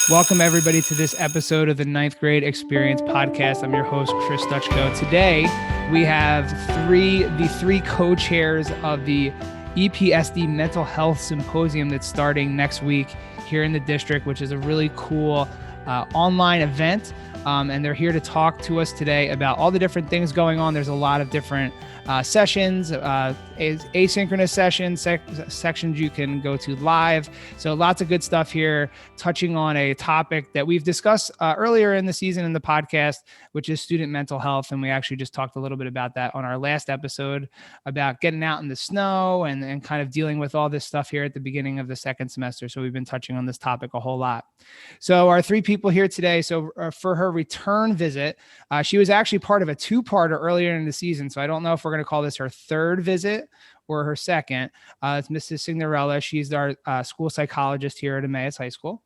Welcome everybody to this episode of the Ninth Grade Experience Podcast. I'm your host, Chris Dutchko. Today, we have the three co-chairs of the EPSD Mental Health Symposium that's starting next week here in the district, which is a really cool online event. And they're here to talk to us today about all the different things going on. There's a lot of different sessions, asynchronous sessions, sections you can go to live. So lots of good stuff here, touching on a topic that we've discussed earlier in the season in the podcast, which is student mental health. And we actually just talked a little bit about that on our last episode about getting out in the snow and kind of dealing with all this stuff here at the beginning of the second semester. So we've been touching on this topic a whole lot. So our three people here today. So for her return visit, she was actually part of a two-parter earlier in the season. So I don't know if we're going to call this her third visit or her second. It's Mrs. Cignarella. She's our school psychologist here at Emmaus High School.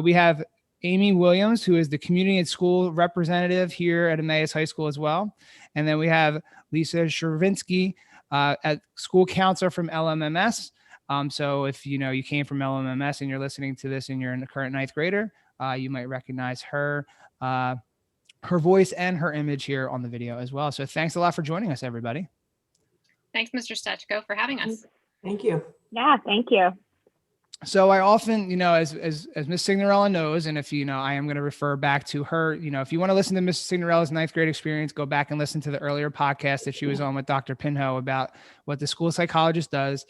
We have Amy Williams, who is the community and school representative here at Emmaus High School as well. And then we have Lisa Shirvinski, at school counselor from LMMS. So if you came from LMMS and you're listening to this and you're a current ninth grader, you might recognize her voice and her image here on the video as well. So thanks a lot for joining us, everybody. Thanks, Mr. Stechko, for having us. Thank you. Yeah, thank you. So I often, as Miss Cignarella knows, and if I am going to refer back to her, if you want to listen to Miss Cignarella's ninth grade experience, go back and listen to the earlier podcast that she was on with Dr. Pinho about what the school psychologist does.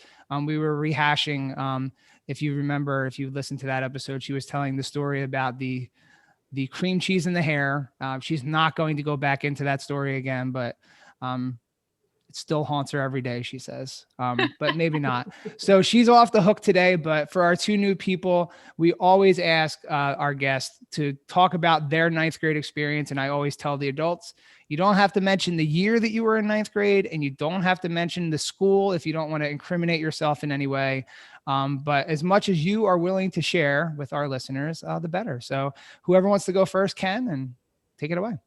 We were rehashing, if you remember, if you listened to that episode, she was telling the story about the cream cheese in the hair. She's not going to go back into that story again, but it still haunts her every day, she says, but maybe not. So she's off the hook today, but for our two new people, we always ask our guests to talk about their ninth grade experience. And I always tell the adults, you don't have to mention the year that you were in ninth grade, and you don't have to mention the school if you don't want to incriminate yourself in any way. But as much as you are willing to share with our listeners, the better. So whoever wants to go first can, and take it away.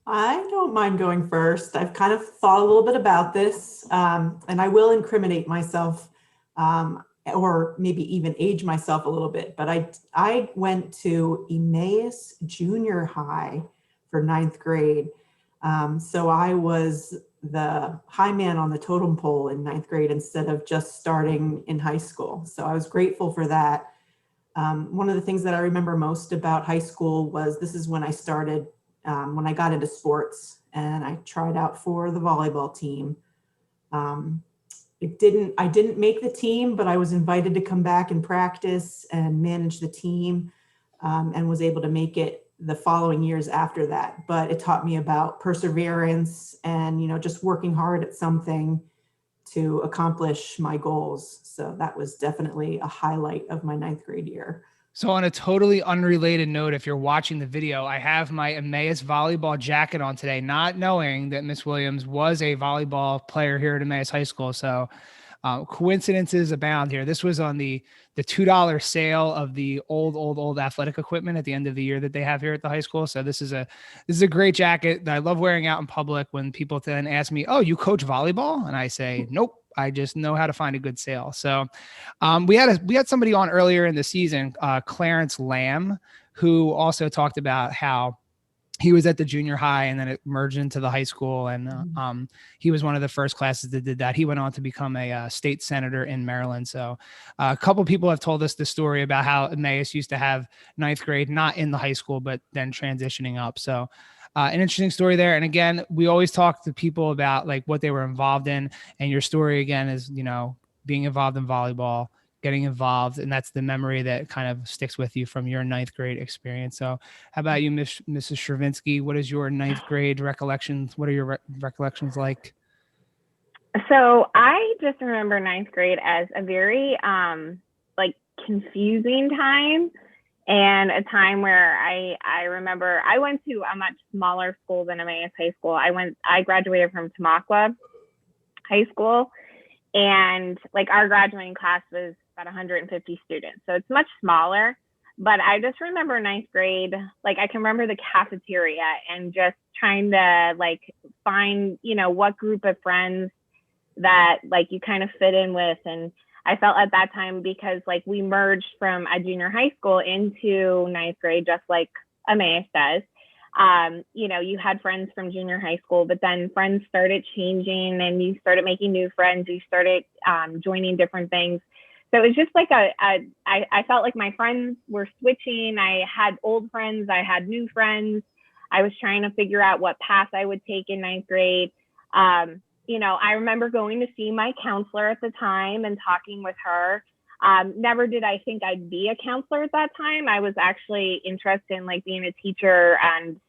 I don't mind going first. I've kind of thought a little bit about this, and I will incriminate myself, or maybe even age myself a little bit. But I went to Emmaus Junior High for ninth grade. So I was the high man on the totem pole in ninth grade instead of just starting in high school. So I was grateful for that. One of the things that I remember most about high school was this is when I started when I got into sports, and I tried out for the volleyball team. I didn't make the team, but I was invited to come back and practice and manage the team, and was able to make it the following years after that. But it taught me about perseverance and, just working hard at something to accomplish my goals. So that was definitely a highlight of my ninth grade year. So on a totally unrelated note, if you're watching the video, I have my Emmaus volleyball jacket on today, not knowing that Miss Williams was a volleyball player here at Emmaus High School. So coincidences abound here. This was on the $2 sale of the old athletic equipment at the end of the year that they have here at the high school. So this is a great jacket that I love wearing out in public when people then ask me, "Oh, you coach volleyball?" And I say, "Nope. I just know how to find a good sale." So we had somebody on earlier in the season, Clarence Lamb, who also talked about how he was at the junior high and then it merged into the high school. And he was one of the first classes that did that. He went on to become a state senator in Maryland. So a couple of people have told us the story about how Emmaus used to have ninth grade, not in the high school, but then transitioning up. So an interesting story there. And again, we always talk to people about like what they were involved in. And your story again is, being involved in volleyball, getting involved. And that's the memory that kind of sticks with you from your ninth grade experience. So how about you, Mrs. Shirvinski? What is your ninth grade recollections? What are your recollections like? So I just remember ninth grade as a very confusing time. And a time where I remember I went to a much smaller school than Emmaus High School. I graduated from Tamaqua High School, and our graduating class was about 150 students. So it's much smaller, but I just remember ninth grade, I can remember the cafeteria and just trying to find, what group of friends that you kind of fit in with. And I felt at that time, because like we merged from a junior high school into ninth grade, just like Emmaus does. You know, you had friends from junior high school, but then friends started changing and you started making new friends. You started joining different things. So it was just like I felt like my friends were switching. I had old friends, I had new friends. I was trying to figure out what path I would take in ninth grade. You know, I remember going to see my counselor at the time and talking with her. Never did I think I'd be a counselor at that time. I was actually interested in like being a teacher and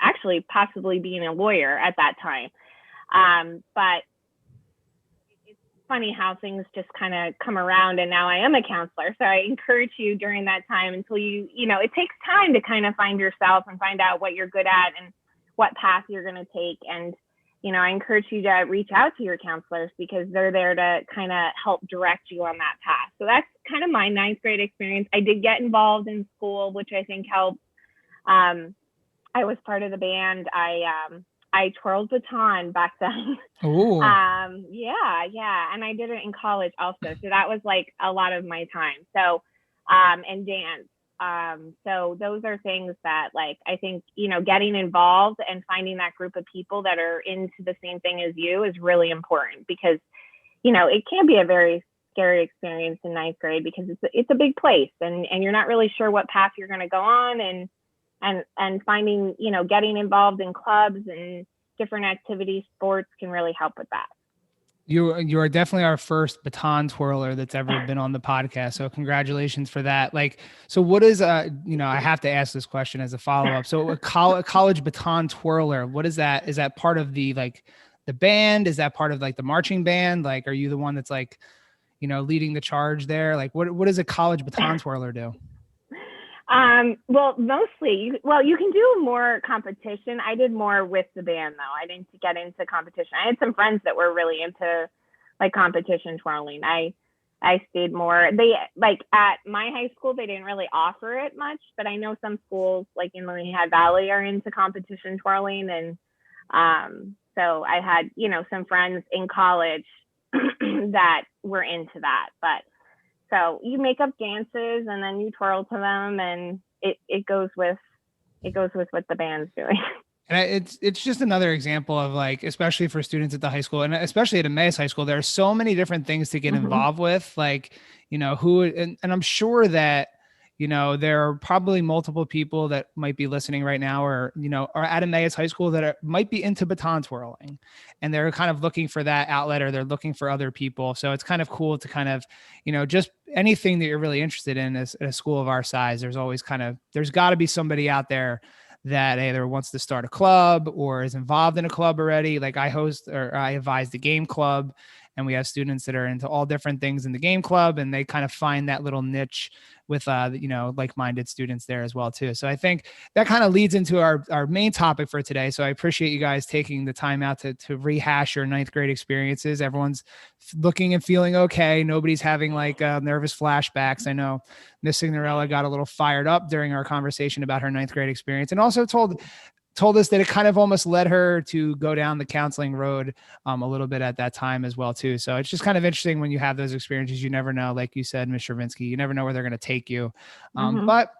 actually possibly being a lawyer at that time. But it's funny how things just kind of come around, and now I am a counselor. So I encourage you during that time, until you know, it takes time to kind of find yourself and find out what you're good at and what path you're going to take. And you know, I encourage you to reach out to your counselors, because they're there to kind of help direct you on that path. So that's kind of my ninth grade experience. I did get involved in school, which I think helped. I was part of the band. I twirled baton back then. Oh. Yeah. And I did it in college also. So that was like a lot of my time. So, and dance. So those are things that, like, I think, you know, getting involved and finding that group of people that are into the same thing as you is really important, because, you know, it can be a very scary experience in ninth grade, because it's a big place, and you're not really sure what path you're going to go on, and finding, you know, getting involved in clubs and different activities, sports can really help with that. You are definitely our first baton twirler that's ever been on the podcast. So congratulations for that. Like, so what is, you know, I have to ask this question as a follow-up. So a college baton twirler, what is that? Is that part of the, like the band? Is that part of like the marching band? Like, are you the one that's like, you know, leading the charge there? Like what does a college baton twirler do? Well, mostly, you can do more competition. I did more with the band though. I didn't get into competition. I had some friends that were really into like competition twirling. I stayed more, they like at my high school, they didn't really offer it much, but I know some schools like in Lehigh Valley are into competition twirling. And, so I had, you know, some friends in college that were into that, but so you make up dances and then you twirl to them, and it goes with what the band's doing. And it's just another example of, like, especially for students at the high school and especially at Emmaus High School, there are so many different things to get involved with, like, you know, and I'm sure that, you know, there are probably multiple people that might be listening right now, or, you know, are at Emmaus High School that might be into baton twirling, and they're kind of looking for that outlet, or they're looking for other people. So it's kind of cool to kind of, you know, just anything that you're really interested in as a school of our size, there's got to be somebody out there that either wants to start a club or is involved in a club already. Like I advise the game club, and we have students that are into all different things in the game club, and they kind of find that little niche with, you know, like-minded students there as well too. So I think that kind of leads into our main topic for today. So I appreciate you guys taking the time out to rehash your ninth grade experiences. Everyone's looking and feeling okay. Nobody's having like nervous flashbacks. I know Miss Cignarella got a little fired up during our conversation about her ninth grade experience, and also told us that it kind of almost led her to go down the counseling road a little bit at that time as well too. So it's just kind of interesting when you have those experiences. You never know, like you said, Ms. Shirvinski, you never know where they're going to take you. But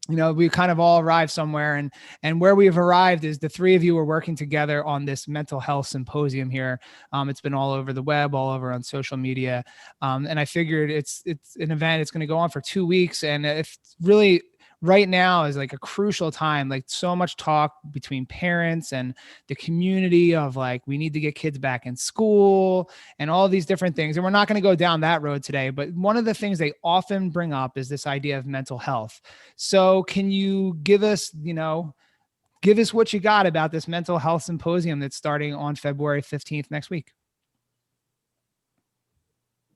you know, we kind of all arrived somewhere, and where we've arrived is the three of you are working together on this mental health symposium here. It's been all over the web, all over on social media. And I figured it's an event. It's going to go on for 2 weeks. And if really right now is like a crucial time, like so much talk between parents and the community of like, we need to get kids back in school and all these different things. And we're not going to go down that road today, but one of the things they often bring up is this idea of mental health. So can you give us what you got about this mental health symposium that's starting on February 15th next week?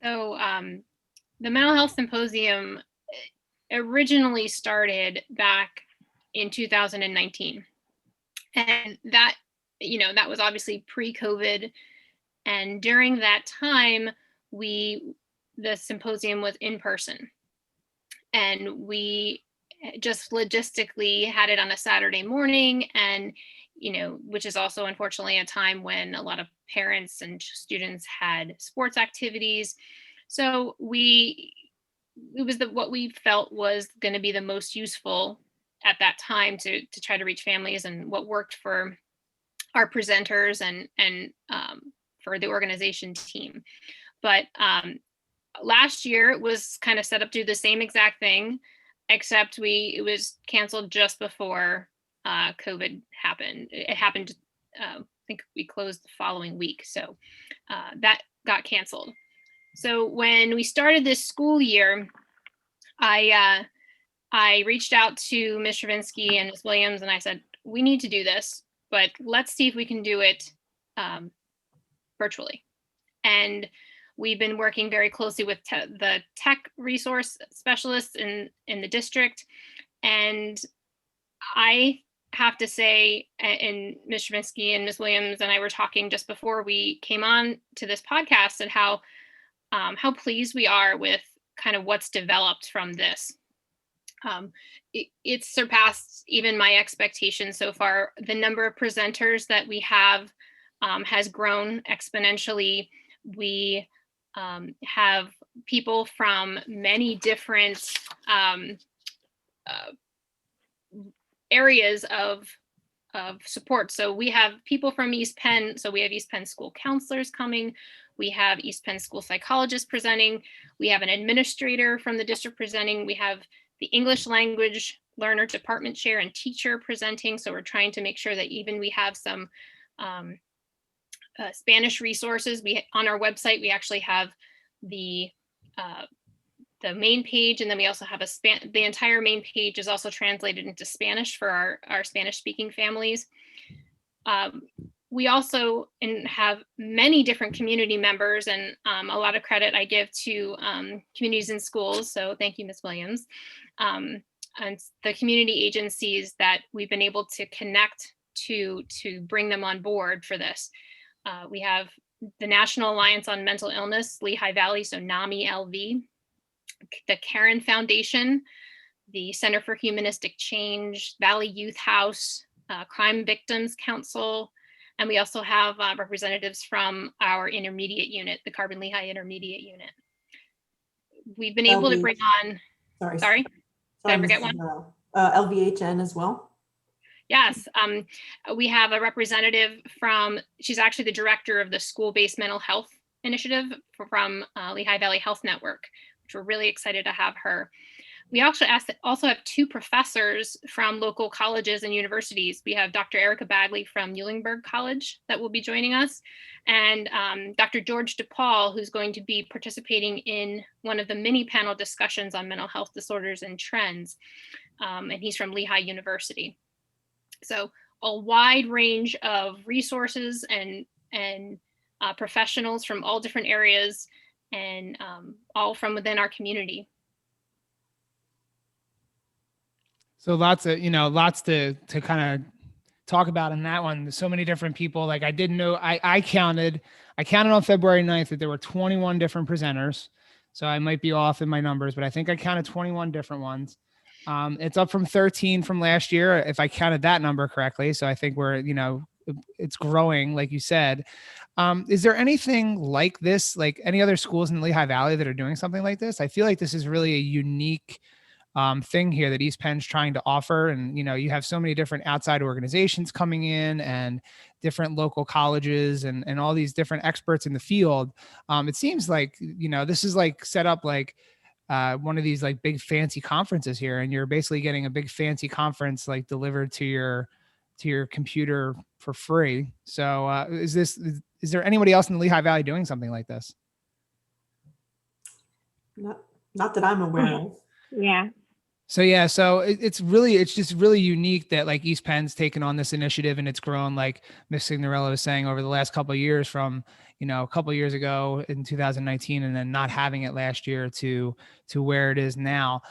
So the mental health symposium originally started back in 2019. And that, you know, that was obviously pre-COVID. And during that time, the symposium was in person. And we just logistically had it on a Saturday morning, and, you know, which is also unfortunately a time when a lot of parents and students had sports activities. So it was what we felt was going to be the most useful at that time to try to reach families, and what worked for our presenters and for the organization team. But last year it was kind of set up to do the same exact thing, except it was canceled just before COVID happened. It happened, I think we closed the following week. So that got canceled. So when we started this school year, I reached out to Ms. Shirvinski and Ms. Williams, and I said, we need to do this, but let's see if we can do it virtually. And we've been working very closely with the tech resource specialists in the district. And I have to say, and Ms. Shirvinski and Ms. Williams and I were talking just before we came on to this podcast, and how pleased we are with kind of what's developed from this. It's surpassed even my expectations so far. The number of presenters that we have has grown exponentially. We have people from many different areas of support. So we have people from East Penn. So we have East Penn school counselors coming. We have East Penn school psychologists presenting. We have an administrator from the district presenting. We have the English language learner department chair and teacher presenting. So we're trying to make sure that even we have some Spanish resources. On our website, we actually have the main page, and then we also have the entire main page is also translated into Spanish for our Spanish speaking families. We also have many different community members, and a lot of credit I give to Communities in Schools. So thank you, Ms. Williams. And the community agencies that we've been able to connect to bring them on board for this. We have the National Alliance on Mental Illness, Lehigh Valley, so NAMI LV, the Karen Foundation, the Center for Humanistic Change, Valley Youth House, Crime Victims Council, and we also have representatives from our intermediate unit, the Carbon Lehigh Intermediate Unit. We've been able to bring on, sorry, did I forget one? LVHN as well. Yes, we have a representative she's actually the director of the school-based mental health initiative from Lehigh Valley Health Network, which we're really excited to have her. We also have two professors from local colleges and universities. We have Dr. Erica Bagley from Muhlenberg College that will be joining us, and Dr. George DePaul, who's going to be participating in one of the mini panel discussions on mental health disorders and trends, and he's from Lehigh University. So a wide range of resources and professionals from all different areas, and all from within our community. So lots to kind of talk about in that one. There's so many different people. Like I didn't know, I counted on February 9th that there were 21 different presenters. So I might be off in my numbers, but I think I counted 21 different ones. It's up from 13 from last year, if I counted that number correctly. So I think it's growing, like you said. Is there anything like this, like any other schools in the Lehigh Valley that are doing something like this? I feel like this is really a unique thing here that East Penn's trying to offer. And, you have so many different outside organizations coming in and different local colleges and all these different experts in the field. It seems like, this is like set up like one of these like big fancy conferences here, and you're basically getting a big fancy conference like delivered to your computer for free. So is there anybody else in the Lehigh Valley doing something like this? Not that I'm aware of. Yeah. So it's just really unique that like East Penn's taken on this initiative, and it's grown, like Ms. Cignarella was saying, over the last couple of years, from a couple of years ago in 2019, and then not having it last year to where it is now.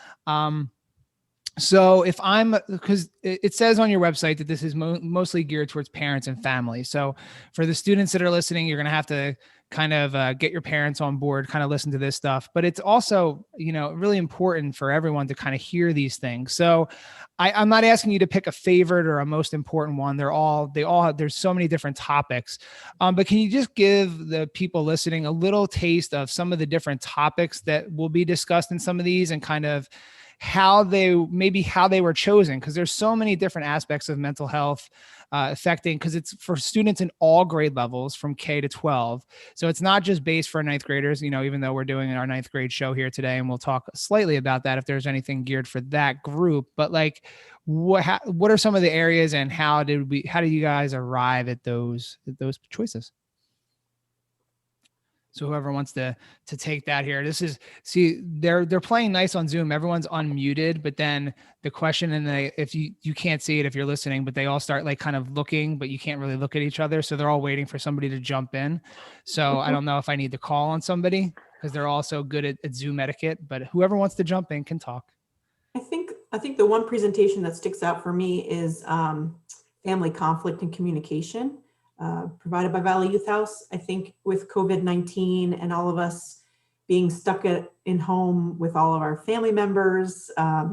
So because it says on your website that this is mostly geared towards parents and families. So for the students that are listening, you're going to have to kind of get your parents on board, kind of listen to this stuff. But it's also, really important for everyone to kind of hear these things. So I'm not asking you to pick a favorite or a most important one. There's so many different topics. But can you just give the people listening a little taste of some of the different topics that will be discussed in some of these, and kind of how they were chosen? Because there's so many different aspects of mental health affecting, because it's for students in all grade levels from K to 12. So it's not just based for ninth graders, even though we're doing our ninth grade show here today, and we'll talk slightly about that if there's anything geared for that group. But like, what are some of the areas, and how did you guys arrive at those choices? So whoever wants to take that here, they're playing nice on Zoom. Everyone's unmuted, but then the question, and if you can't see it if you're listening, but they all start like kind of looking, but you can't really look at each other. So they're all waiting for somebody to jump in. So I don't know if I need to call on somebody, because they're all so good at Zoom etiquette, but whoever wants to jump in can talk. I think the one presentation that sticks out for me is family conflict and communication. Provided by Valley Youth House. I think with COVID-19 and all of us being stuck in home with all of our family members,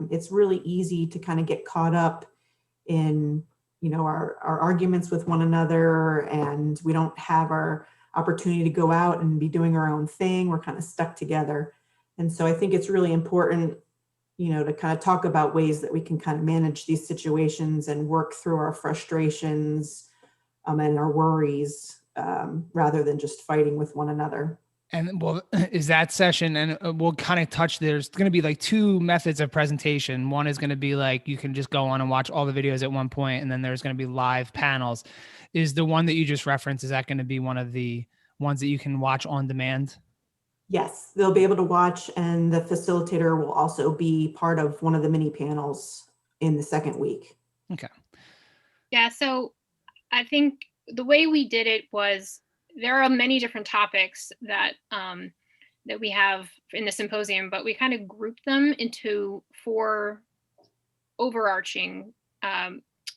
it's really easy to kind of get caught up in, our arguments with one another, and we don't have our opportunity to go out and be doing our own thing. We're kind of stuck together. And so I think it's really important, to kind of talk about ways that we can kind of manage these situations and work through our frustrations and our worries, rather than just fighting with one another. And is that session, and we'll kind of touch, there's going to be like two methods of presentation. One is going to be like, you can just go on and watch all the videos at one point, and then there's going to be live panels. Is the one that you just referenced, is that going to be one of the ones that you can watch on demand? Yes, they'll be able to watch, and the facilitator will also be part of one of the mini panels in the second week. Okay. Yeah, so I think the way we did it was, there are many different topics that that we have in the symposium, but we kind of grouped them into 4 overarching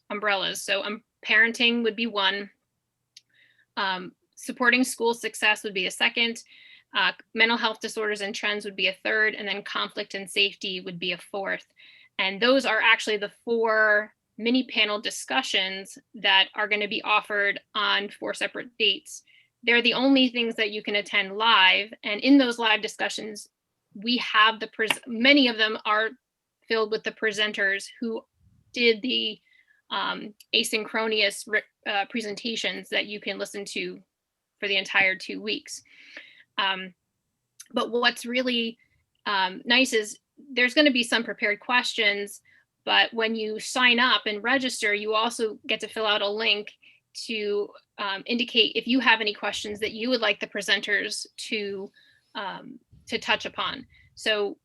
umbrellas. So parenting would be one, supporting school success would be a second, mental health disorders and trends would be a third, and then conflict and safety would be a fourth. And those are actually the 4 mini panel discussions that are going to be offered on 4 separate dates. They're the only things that you can attend live. And in those live discussions, we have many of them are filled with the presenters who did the asynchronous presentations that you can listen to for the entire 2 weeks. But what's really nice is there's going to be some prepared questions, but when you sign up and register, you also get to fill out a link to indicate if you have any questions that you would like the presenters to touch upon. So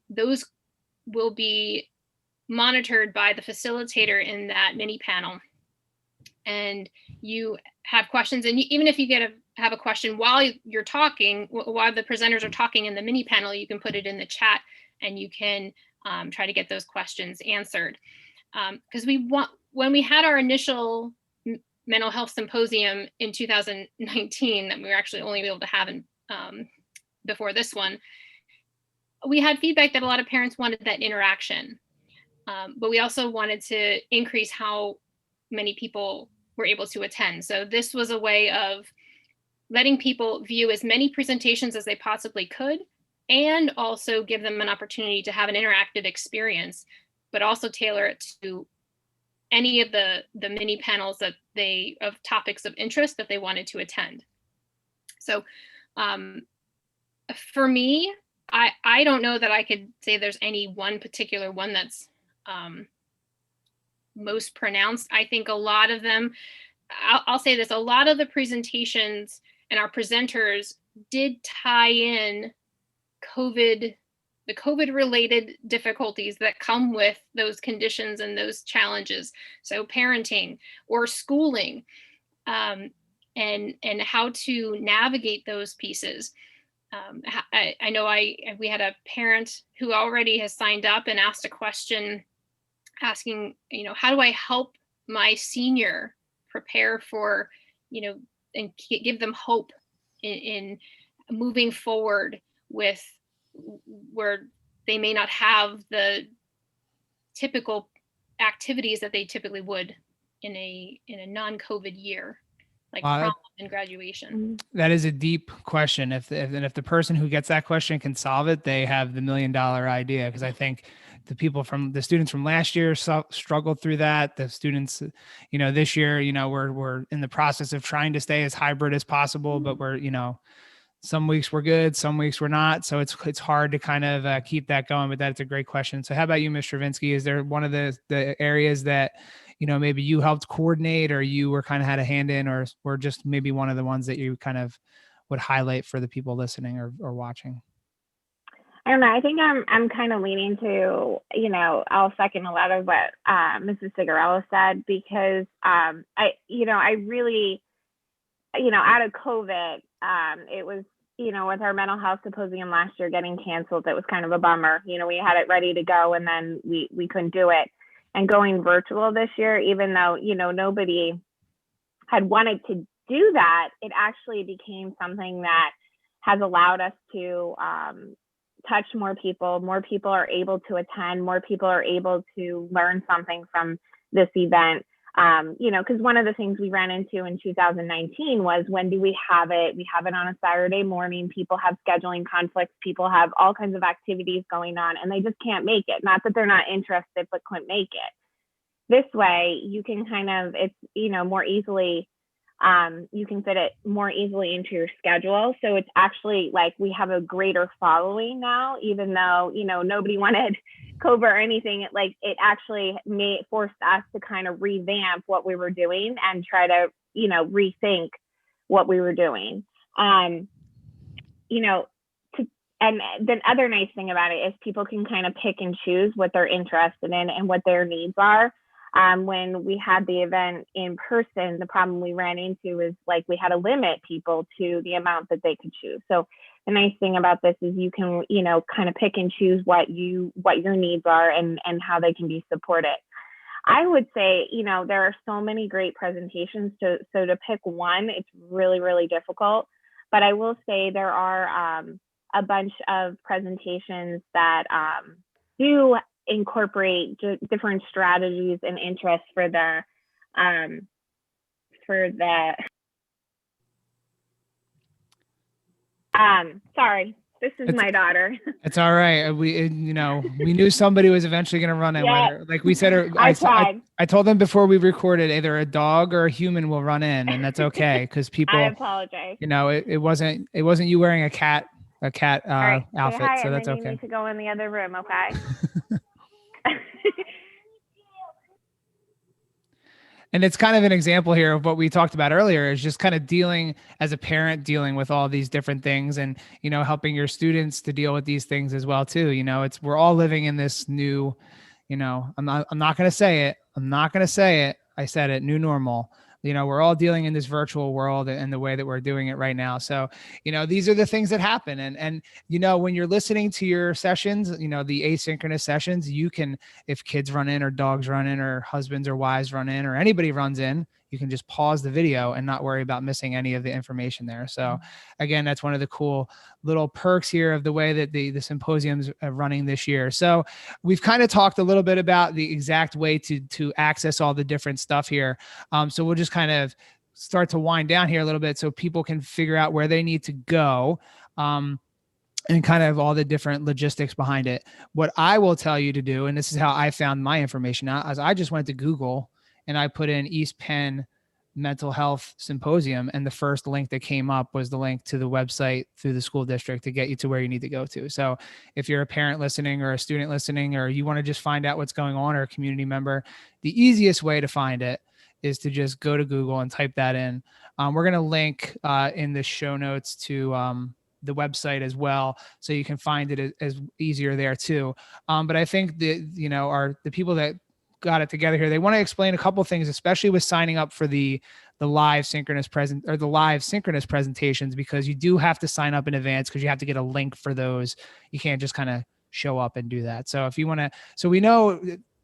those will be monitored by the facilitator in that mini panel. And you have questions, and even if you have a question while you're talking, while the presenters are talking in the mini panel, you can put it in the chat, and you can try to get those questions answered. Because when we had our initial mental health symposium in 2019, that we were actually only able to have before this one, we had feedback that a lot of parents wanted that interaction. But we also wanted to increase how many people were able to attend. So this was a way of letting people view as many presentations as they possibly could, and also give them an opportunity to have an interactive experience, but also tailor it to any of the mini panels of topics of interest that they wanted to attend. So for me, I don't know that I could say there's any one particular one that's most pronounced. I think a lot of them, I'll say this, a lot of the presentations and our presenters did tie in the COVID related difficulties that come with those conditions and those challenges. So parenting or schooling, and how to navigate those pieces. I know we had a parent who already has signed up and asked a question asking, how do I help my senior prepare for, and give them hope in moving forward with where they may not have the typical activities that they typically would in a non-COVID year, like prom and graduation. That is a deep question. If the person who gets that question can solve it, they have the $1 million idea. Because I think the students from last year struggled through that. The students, this year, we're in the process of trying to stay as hybrid as possible, but we're, some weeks we're good, some weeks we're not. So it's hard to kind of keep that going, but that's a great question. So how about you, Ms. Shirvinski? Is there one of the areas that, maybe you helped coordinate, or you were kind of had a hand in, or just maybe one of the ones that you kind of would highlight for the people listening or watching? I don't know. I think I'm kind of leaning to, I'll second a lot of what Mrs. Cignarella said, because I really, out of COVID, it was, with our mental health symposium last year getting canceled, it was kind of a bummer. We had it ready to go and then we couldn't do it. And going virtual this year, even though, nobody had wanted to do that, it actually became something that has allowed us to touch more people. More people are able to attend. More people are able to learn something from this event. Because one of the things we ran into in 2019 was, when do we have it? We have it on a Saturday morning. People have scheduling conflicts. People have all kinds of activities going on, and they just can't make it. Not that they're not interested, but couldn't make it. This way, you can more easily, you can fit it more easily into your schedule. So it's actually like we have a greater following now, even though, nobody wanted COVID or anything. It actually forced us to kind of revamp what we were doing and try to, rethink what we were doing. And the other nice thing about it is people can kind of pick and choose what they're interested in and what their needs are. When we had the event in person, the problem we ran into is we had to limit people to the amount that they could choose. So the nice thing about this is you can, kind of pick and choose what your needs are and how they can be supported. I would say, there are so many great presentations. So to pick one, it's really, really difficult. But I will say there are a bunch of presentations that do incorporate different strategies and interests for the sorry, this is my daughter. It's all right. We knew somebody was eventually going to run in. Yeah. Whether, like we said, I told them before we recorded, either a dog or a human will run in, and that's okay, because people. I apologize. It wasn't you wearing a cat right, outfit, hi, so that's and then okay. You need to go in the other room, okay? And it's kind of an example here of what we talked about earlier, is just kind of dealing with all these different things, and, helping your students to deal with these things as well too. We're all living in this new, I'm not going to say it. I said it, new normal. We're all dealing in this virtual world and the way that we're doing it right now. So, these are the things that happen. And when you're listening to your sessions, the asynchronous sessions, you can, if kids run in or dogs run in or husbands or wives run in or anybody runs in, you can just pause the video and not worry about missing any of the information there. So again, that's one of the cool little perks here of the way that the symposium's running this year. So we've kind of talked a little bit about the exact way to access all the different stuff here. So we'll just kind of start to wind down here a little bit so people can figure out where they need to go. And kind of all the different logistics behind it. What I will tell you to do, and this is how I found my information out, is I just went to Google and I put in East Penn Mental Health Symposium, and the first link that came up was the link to the website through the school district to get you to where you need to go to. So if you're a parent listening or a student listening, or you want to just find out what's going on, or a community member, the easiest way to find it is to just go to Google and type that in. We're going to link in the show notes to the website as well, so you can find it as easier there too. But I think the people that got it together here, they want to explain a couple things, especially with signing up for the live synchronous presentations, because you do have to sign up in advance, because you have to get a link for those. You can't just kind of show up and do that. So if you want to, so we know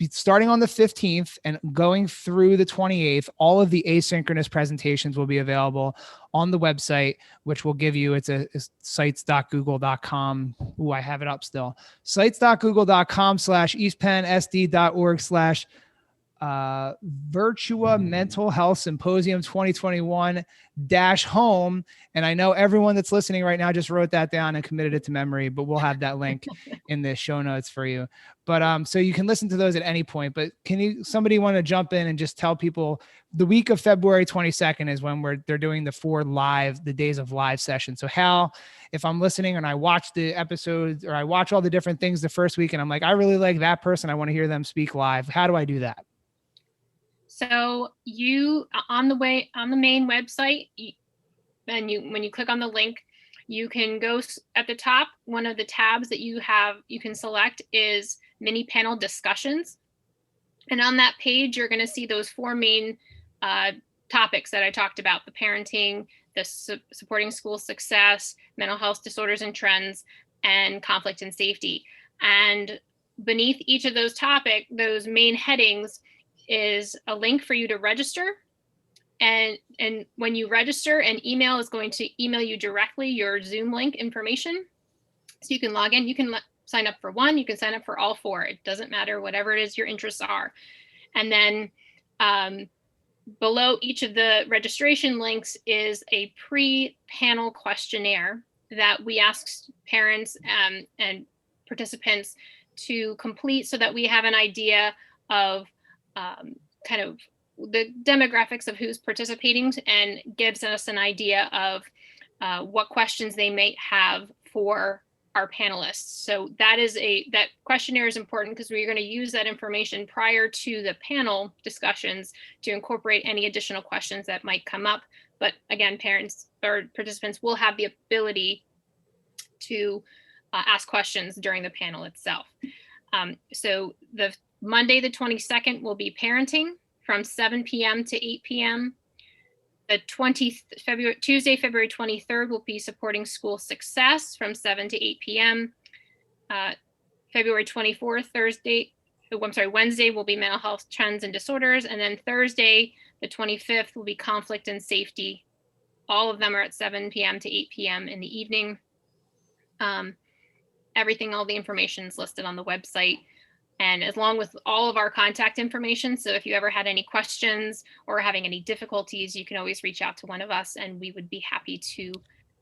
starting on the 15th and going through the 28th, all of the asynchronous presentations will be available on the website, which will give you, it's sites.google.com. Ooh, I have it up still. sites.google.com/eastpennsd.org/ Virtua Mental Health Symposium 2021-home. And I know everyone that's listening right now just wrote that down and committed it to memory, but we'll have that link in the show notes for you. But so you can listen to those at any point. But somebody want to jump in and just tell people the week of February 22nd is when they're doing the days of live sessions. So Hal, if I'm listening and I watch the episodes or I watch all the different things the first week and I'm like, I really like that person, I want to hear them speak live, how do I do that? So you on the main website, when you click on the link, you can go at the top. One of the tabs that you can select is mini panel discussions. And on that page, you're going to see those 4 main topics that I talked about: the parenting, the supporting school success, mental health disorders and trends, and conflict and safety. And beneath each of those those main headings, is a link for you to register. And when you register, an email is going to email you directly your Zoom link information. So you can log in, you can sign up for one, you can sign up for all 4. It doesn't matter, whatever it is your interests are. And then below each of the registration links is a pre-panel questionnaire that we ask parents and participants to complete so that we have an idea of kind of the demographics of who's participating, and gives us an idea of what questions they may have for our panelists. So that questionnaire is important because we're going to use that information prior to the panel discussions to incorporate any additional questions that might come up. But again, parents or participants will have the ability to ask questions during the panel itself. So the Monday, the 22nd, will be parenting from 7 p.m. to 8 p.m. Tuesday, February 23rd, will be supporting school success from 7 to 8 p.m. February 24th, Wednesday will be mental health trends and disorders. And then Thursday, the 25th, will be conflict and safety. All of them are at 7 p.m. to 8 p.m. in the evening. All the information is listed on the website, and along with all of our contact information. So if you ever had any questions or having any difficulties, you can always reach out to one of us and we would be happy to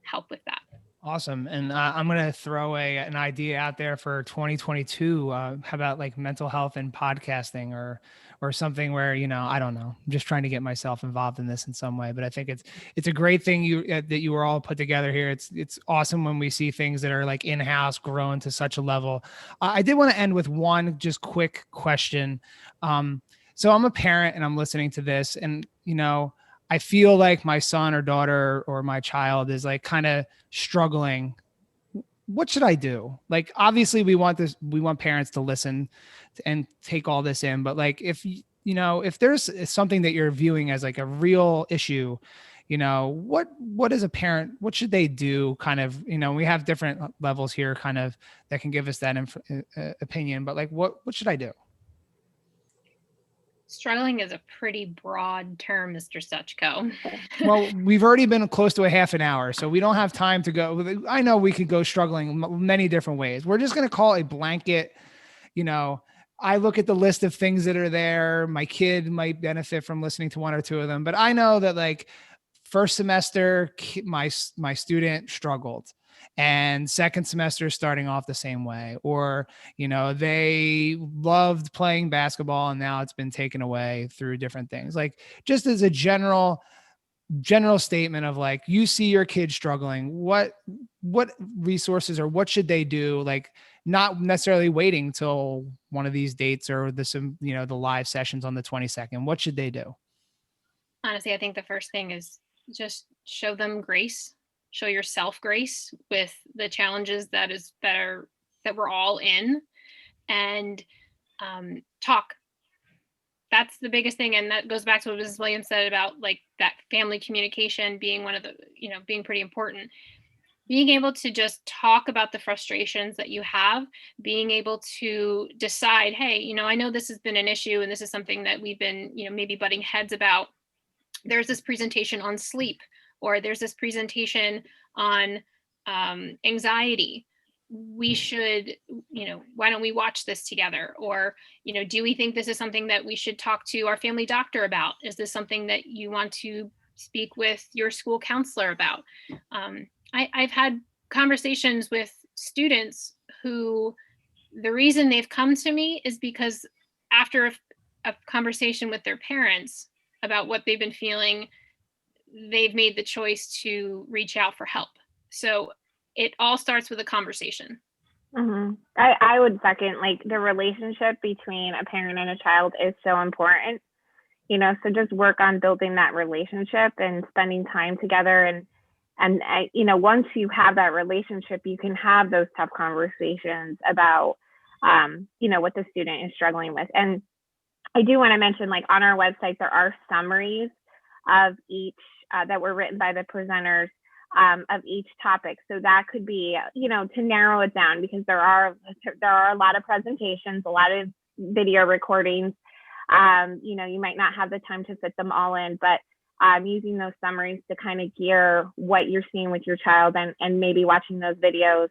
help with that. Awesome. And I'm going to throw an idea out there for 2022. How about like mental health and podcasting or something where, I don't know, I'm just trying to get myself involved in this in some way, but I think it's a great thing that you were all put together here. It's awesome when we see things that are like in-house grown to such a level. I did want to end with one just quick question. So I'm a parent and I'm listening to this, and, I feel like my son or daughter or my child is like kind of struggling. What should I do? Like, obviously we want parents to listen and take all this in, but like, if there's something that you're viewing as like a real issue, what is a parent, what should they do? Kind of, we have different levels here kind of that can give us that opinion, but like, what should I do? Struggling is a pretty broad term, Mr. Suchko. Well, we've already been close to a half an hour, so we don't have time to go. I know we could go struggling many different ways. We're just going to call a blanket, I look at the list of things that are there. My kid might benefit from listening to one or two of them, but I know that like first semester, my student struggled. And second semester starting off the same way, or, they loved playing basketball and now it's been taken away through different things. Like, just as a general statement of like, you see your kid struggling, what resources or what should they do? Like, not necessarily waiting till one of these dates or the live sessions on the 22nd. What should they do? Honestly, I think the first thing is just show them grace. Show yourself grace with the challenges that we're all in, and talk. That's the biggest thing. And that goes back to what Mrs. Williams said about like that family communication being one of the, being pretty important. being able to just talk about the frustrations that you have, being able to decide, hey, I know this has been an issue and this is something that we've been, maybe butting heads about. There's this presentation on sleep, or there's this presentation on anxiety. We should, why don't we watch this together? Or, do we think this is something that we should talk to our family doctor about? Is this something that you want to speak with your school counselor about? I've had conversations with students who the reason they've come to me is because after a conversation with their parents about what they've been feeling, they've made the choice to reach out for help. So it all starts with a conversation. Mm-hmm. I would second, like, the relationship between a parent and a child is so important, so just work on building that relationship and spending time together. And once you have that relationship, you can have those tough conversations about, what the student is struggling with. And I do want to mention, like, on our website, there are summaries of each that were written by the presenters of each topic. So that could be, to narrow it down, because there are a lot of presentations, a lot of video recordings. You might not have the time to fit them all in, but using those summaries to kind of gear what you're seeing with your child, and maybe watching those videos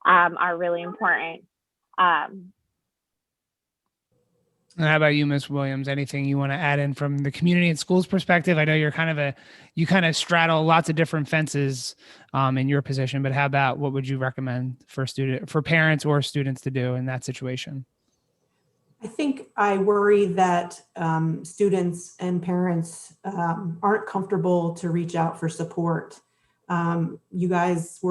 are really important. And how about you, Ms. Williams? Anything you want to add in from the community and schools perspective? I know you're you kind of straddle lots of different fences in your position, but how about, what would you recommend for parents or students to do in that situation? I think I worry that students and parents aren't comfortable to reach out for support. You guys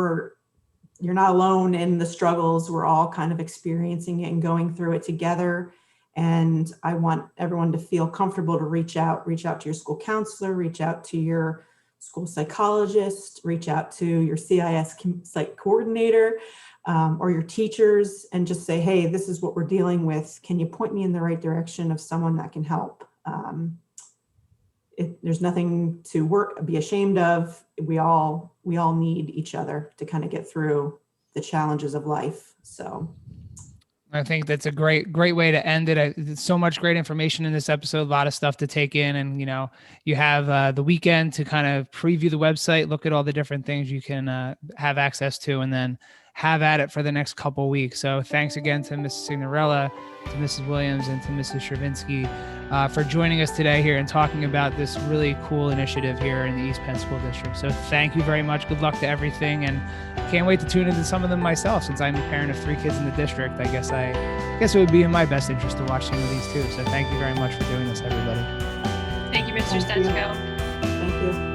you're not alone in the struggles. We're all kind of experiencing it and going through it together. And I want everyone to feel comfortable to reach out to your school counselor, reach out to your school psychologist, reach out to your CIS site coordinator, or your teachers, and just say, hey, this is what we're dealing with. Can you point me in the right direction of someone that can help? There's nothing to be ashamed of. We all need each other to kind of get through the challenges of life. So I think that's a great way to end it. So much great information in this episode, a lot of stuff to take in. And, you have the weekend to kind of preview the website, look at all the different things you can have access to, and then have at it for the next couple of weeks. So thanks again to Mrs. Cignarella, to Mrs. Williams, and to Mrs. Shirvinski for joining us today here and talking about this really cool initiative here in the East Penn School District. So thank you very much. Good luck to everything. And can't wait to tune into some of them myself, since I'm a parent of 3 kids in the district. I guess it would be in my best interest to watch some of these too. So thank you very much for doing this, everybody. Thank you, Mr. Stensko. Thank you.